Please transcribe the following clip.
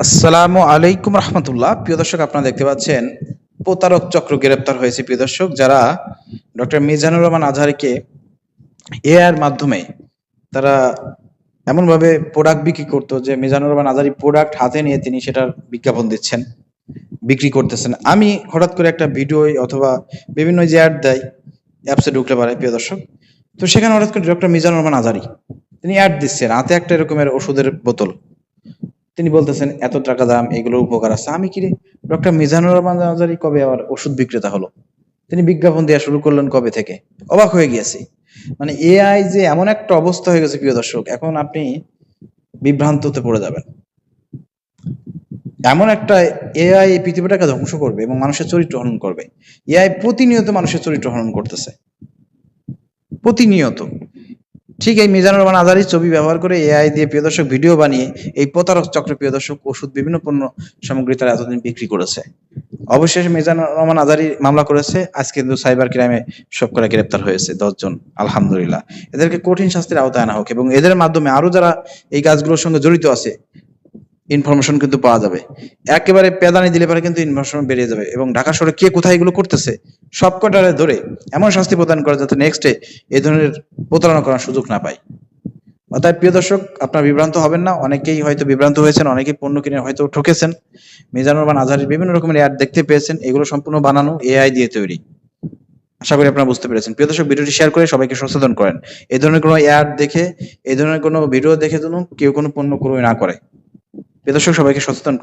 আসসালামু আলাইকুম রহমতুল্লাহ। প্রিয় দর্শক, আপনারা দেখতে পাচ্ছেন প্রতারক চক্র গ্রেপ্তার হয়েছে। প্রিয় দর্শক, যারা ডক্টর মিজানুর রহমান আজহারীকে এআইয়ের মাধ্যমে তারা এমন ভাবে প্রোডাক্ট বিক্রি করতো যে মিজানুর রহমান আজহারী প্রোডাক্ট হাতে নিয়ে তিনি সেটার বিজ্ঞাপন দিচ্ছেন, বিক্রি করতেছেন। আমি হঠাৎ করে একটা ভিডিও অথবা বিভিন্ন যে অ্যাড দেয় অ্যাপসে ঢুকলে পারে প্রিয় দর্শক, তো সেখানে হঠাৎ করে ডক্টর মিজানুর রহমান আজহারী তিনি অ্যাড দিচ্ছেন, হাতে একটা এরকমের ওষুধের বোতল। তিনি বলতেছেন এত টাকা দাম, এগুলোর উপকার আছে। আমি কি রে, ডক্টর মিজানুর রহমান আজহারী কবে আবার ওষুধ বিক্রেতা হলো? তিনি বিজ্ঞাপন দেওয়া শুরু করলেন কবে থেকে? অবাক হয়ে গিয়েছি। মানে এআই যে এমন একটা অবস্থা হয়ে গেছে প্রিয় দর্শক, এখন আপনি বিভ্রান্ততে পড়ে যাবেন। এমন একটা এআই এই পৃথিবীটাকে ধ্বংস করবে এবং মানুষের চরিত্র হনন করবে। এআই প্রতিনিয়ত মানুষের চরিত্র হনন করতেছে, প্রতিনিয়ত। ঠিক এই মিজানুর রহমান আজহারীর ছবি ব্যবহার করে এআই দিয়ে প্রিয় দর্শক ভিডিও বানিয়ে এই প্রতারক চক্র প্রিয় দর্শক ওষুধ বিভিন্ন পণ্য সামগ্রী তারা এতদিন বিক্রি করেছে। অবশেষে মিজানুর রহমান আজহারী মামলা করেছে, আজকে কিন্তু সাইবার ক্রাইমে সবকটা গ্রেপ্তার হয়েছে 10 জন। আলহামদুলিল্লাহ, এদেরকে কঠিন শাস্তির আওতায় আনা হোক এবং এদের মাধ্যমে আরো যারা এই কাজগুলোর সঙ্গে জড়িত আছে ইনফরমেশন কিন্তু পাওয়া যাবে। একেবারে পেদানি দিলে পরে কিন্তু ইনফরমেশন বেরিয়ে যাবে এবং ঢাকা শহরে কে কোথায় এগুলো করতেছে সবকটারে ধরে এমন শাস্তি প্রদান করা যাতে নেক্সটে এই ধরনের প্রতারণা করার সুযোগ না পায়। অতএব প্রিয় দর্শক, আপনারা বিভ্রান্ত হবেন না। অনেকেই হয়তো বিভ্রান্ত হয়েছেন, অনেকেই পণ্য কিনে হয়তো ঠকেছেন। মিজানুর রহমান আজহারীর বিভিন্ন রকমের অ্যাড দেখতে পেয়েছেন, এগুলো সম্পূর্ণ বানানো এআই দিয়ে তৈরি। আশা করি আপনারা বুঝতে পেরেছেন। প্রিয় দর্শক, ভিডিওটি শেয়ার করে সবাইকে সচেতন করেন। এই ধরনের কোনো অ্যাড দেখে, এই ধরনের কোনো ভিডিও দেখে যেন কেউ কোনো পণ্য ক্রয় না করে। প্রিয় দর্শক, সবাইকে সচেতন করেন।